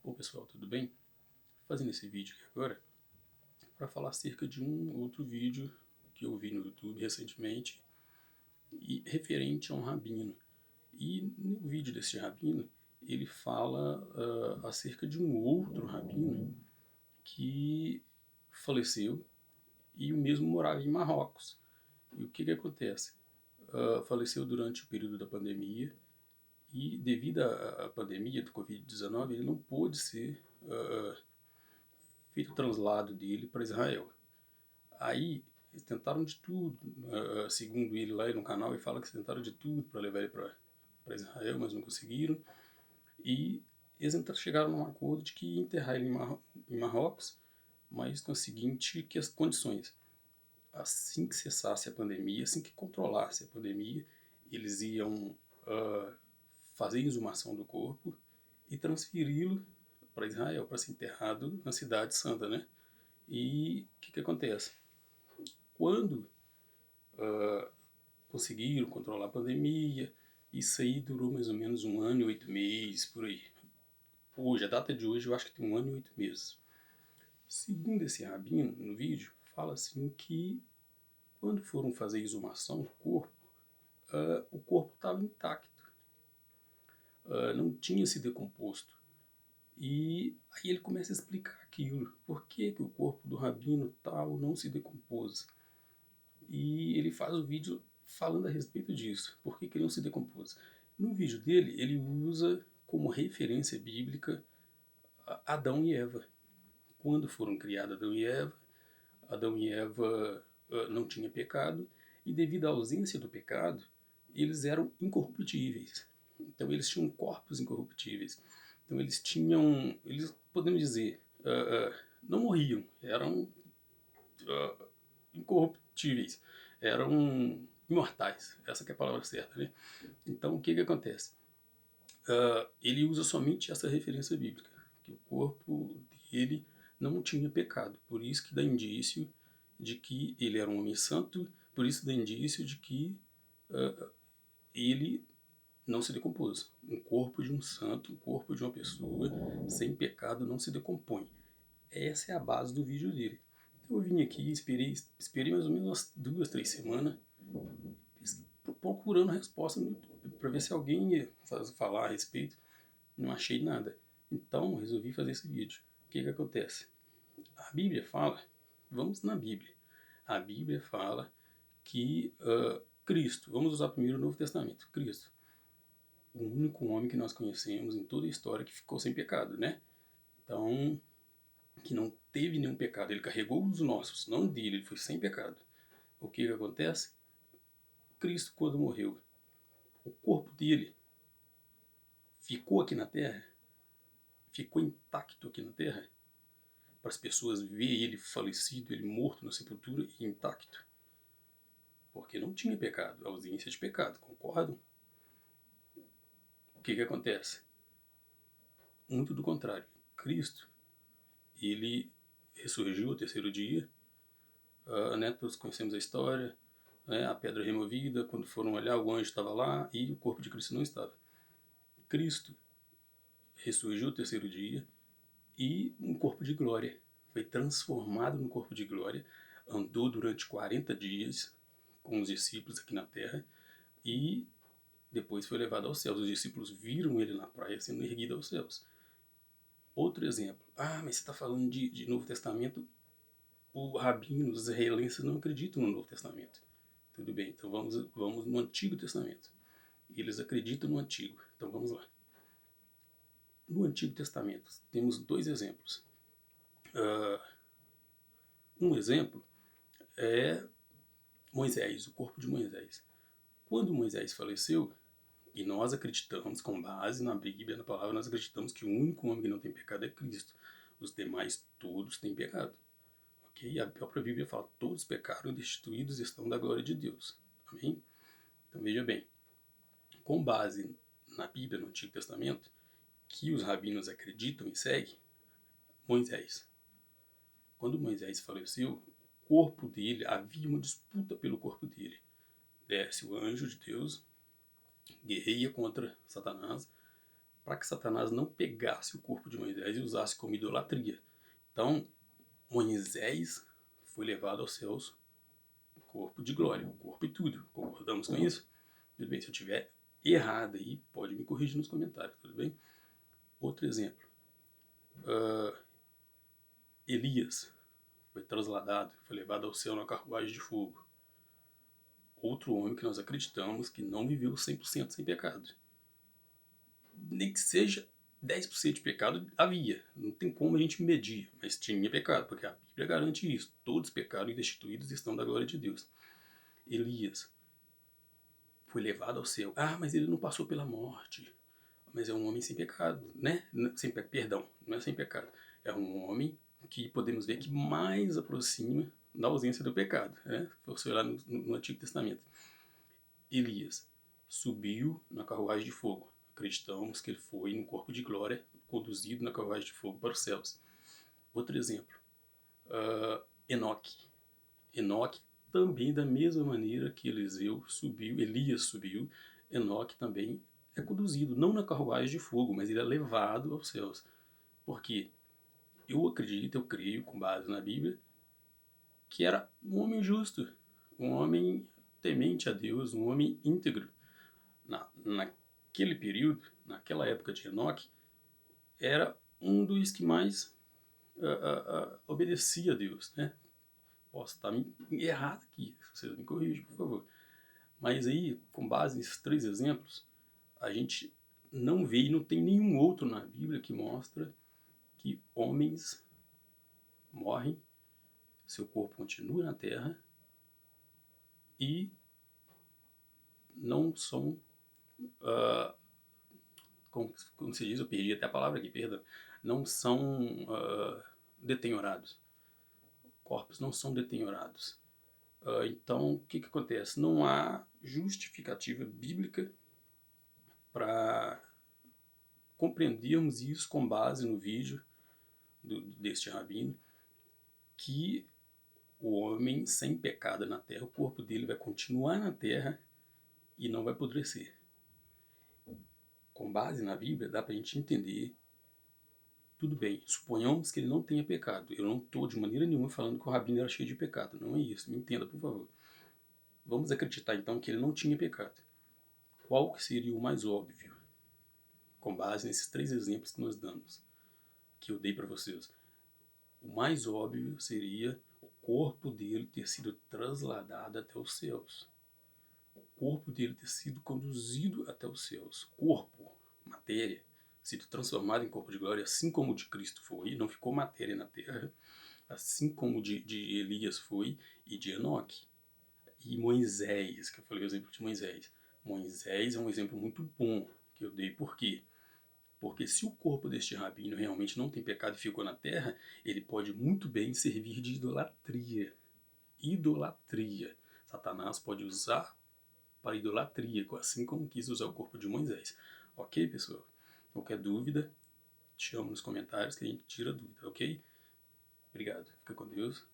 Ô pessoal, tudo bem? Fazendo esse vídeo aqui agora para falar acerca de um outro vídeo que eu vi no YouTube recentemente e referente a um rabino. E no vídeo desse rabino ele fala acerca de um outro rabino que faleceu e o mesmo morava em Marrocos. E o que que acontece? Faleceu durante o período da pandemia e devido à pandemia do Covid-19 ele não pôde ser feito o translado dele para Israel. Aí eles tentaram de tudo, segundo ele lá no canal, ele fala que tentaram de tudo para levar ele para Israel, mas não conseguiram. E eles chegaram num acordo de que ia enterrar ele em Marrocos, mas com as seguintes condições. Assim que cessasse a pandemia, assim que controlasse a pandemia, eles iam fazer a exumação do corpo e transferi-lo para Israel, para ser enterrado na cidade santa, né? E o que acontece? Quando conseguiram controlar a pandemia, isso aí durou mais ou menos 1 ano e 8 meses, por aí. Hoje, a data de hoje, eu acho que tem 1 ano e 8 meses. Segundo esse rabino, no vídeo, fala assim que quando foram fazer a exumação do corpo, o corpo estava intacto, não tinha se decomposto. E aí ele começa a explicar aquilo, por que, que o corpo do rabino tal não se decompôs. E ele faz o vídeo falando a respeito disso, por que, que ele não se decompôs. No vídeo dele, ele usa como referência bíblica Adão e Eva. Quando foram criados Adão e Eva não tinham pecado, e devido à ausência do pecado, eles eram incorruptíveis. Então eles tinham corpos incorruptíveis. Então eles podemos dizer, não morriam, eram incorruptíveis, eram imortais, essa que é a palavra certa, né? Então o que que acontece? Ele usa somente essa referência bíblica, que o corpo dele não tinha pecado, por isso que dá indício de que ele era um homem santo, por isso dá indício de que ele não se decompôs. Um corpo de um santo, um corpo de uma pessoa sem pecado não se decompõe. Essa é a base do vídeo dele. Então eu vim aqui, esperei mais ou menos umas 2, 3 semanas procurando resposta no YouTube para ver se alguém ia falar a respeito. Não achei nada. Então resolvi fazer esse vídeo. O que que acontece? A Bíblia fala, vamos na Bíblia. A Bíblia fala que Cristo, vamos usar primeiro o Novo Testamento, Cristo, o único homem que nós conhecemos em toda a história que ficou sem pecado, né? Então, que não teve nenhum pecado, ele carregou os nossos, não dele, ele foi sem pecado. O que que acontece? Cristo, quando morreu, o corpo dele ficou aqui na terra, ficou intacto aqui na terra, para as pessoas verem ele falecido, ele morto na sepultura e intacto. Porque não tinha pecado, ausência de pecado, concordam? O que que acontece? Muito do contrário. Cristo, ele ressurgiu ao terceiro dia, né, todos conhecemos a história, né, a pedra removida, quando foram olhar o anjo estava lá e o corpo de Cristo não estava. Cristo ressurgiu ao terceiro dia e um corpo de glória, foi transformado num corpo de glória, andou durante 40 dias com os discípulos aqui na terra e depois foi levado aos céus. Os discípulos viram ele na praia sendo erguido aos céus. Outro exemplo. Ah, mas você está falando de Novo Testamento. O rabino, os israelenses não acreditam no Novo Testamento. Tudo bem, então vamos no Antigo Testamento. Eles acreditam no Antigo. Então vamos lá. No Antigo Testamento temos 2 exemplos. Um exemplo é Moisés, o corpo de Moisés. Quando Moisés faleceu, e nós acreditamos, com base na Bíblia, na palavra, nós acreditamos que o único homem que não tem pecado é Cristo. Os demais todos têm pecado. Okay? A própria Bíblia fala, todos pecaram e destituídos estão da glória de Deus. Amém? Então veja bem, com base na Bíblia, no Antigo Testamento, que os rabinos acreditam e seguem, Moisés. Quando Moisés faleceu, o corpo dele, havia uma disputa pelo corpo dele. Desce o anjo de Deus, guerreia contra Satanás, para que Satanás não pegasse o corpo de Moisés Moisés e usasse como idolatria. Então, Moisés foi levado aos céus, corpo de glória, corpo e tudo. Concordamos com isso? Tudo bem, se eu tiver errado aí, pode me corrigir nos comentários, tudo bem? Outro exemplo. Elias foi trasladado, foi levado ao céu na carruagem de fogo. Outro homem que nós acreditamos que não viveu 100% sem pecado. Nem que seja 10% de pecado havia. Não tem como a gente medir, mas tinha pecado, porque a Bíblia garante isso. Todos pecaram e destituídos estão da glória de Deus. Elias foi levado ao céu. Ah, mas ele não passou pela morte. Mas é um homem sem pecado, né? Perdão, não é sem pecado. É um homem que podemos ver que mais aproxima da ausência do pecado, né? Se você olhar no Antigo Testamento. Elias subiu na carruagem de fogo. Acreditamos que ele foi no corpo de glória, conduzido na carruagem de fogo para os céus. Outro exemplo, Enoque. Enoque também, da mesma maneira que Elias subiu, Enoque também é conduzido, não na carruagem de fogo, mas ele é levado aos céus. Porque eu acredito, eu creio, com base na Bíblia, que era um homem justo, um homem temente a Deus, um homem íntegro. Naquele período, naquela época de Enoque, era um dos que mais obedecia a Deus, né? Posso estar errado aqui, vocês me corrigem, por favor. Mas aí, com base nesses 3 exemplos, a gente não vê e não tem nenhum outro na Bíblia que mostra que homens morrem, seu corpo continua na terra e não são, como se diz, eu perdi até a palavra aqui, perdão, não são detenhorados. Corpos não são detenhorados. Então, o que acontece? Não há justificativa bíblica para compreendermos isso com base no vídeo deste rabino, que o homem sem pecado na terra, o corpo dele vai continuar na terra e não vai apodrecer. Com base na Bíblia, dá para a gente entender. Tudo bem, suponhamos que ele não tenha pecado. Eu não estou de maneira nenhuma falando que o rabino era cheio de pecado. Não é isso, me entenda, por favor. Vamos acreditar então que ele não tinha pecado. Qual que seria o mais óbvio? Com base nesses 3 exemplos que nós damos, que eu dei para vocês. O mais óbvio seria o corpo dele ter sido trasladado até os céus. O corpo dele ter sido conduzido até os céus. Corpo, matéria, sido transformado em corpo de glória, assim como o de Cristo foi, não ficou matéria na terra, assim como o de Elias foi e de Enoque. E Moisés, que eu falei o exemplo de Moisés. Moisés é um exemplo muito bom que eu dei. Por quê? Porque se o corpo deste rabino realmente não tem pecado e ficou na terra, ele pode muito bem servir de idolatria. Idolatria. Satanás pode usar para idolatria, assim como quis usar o corpo de Moisés. Ok, pessoal? Qualquer dúvida, chama nos comentários que a gente tira a dúvida, ok? Obrigado. Fica com Deus.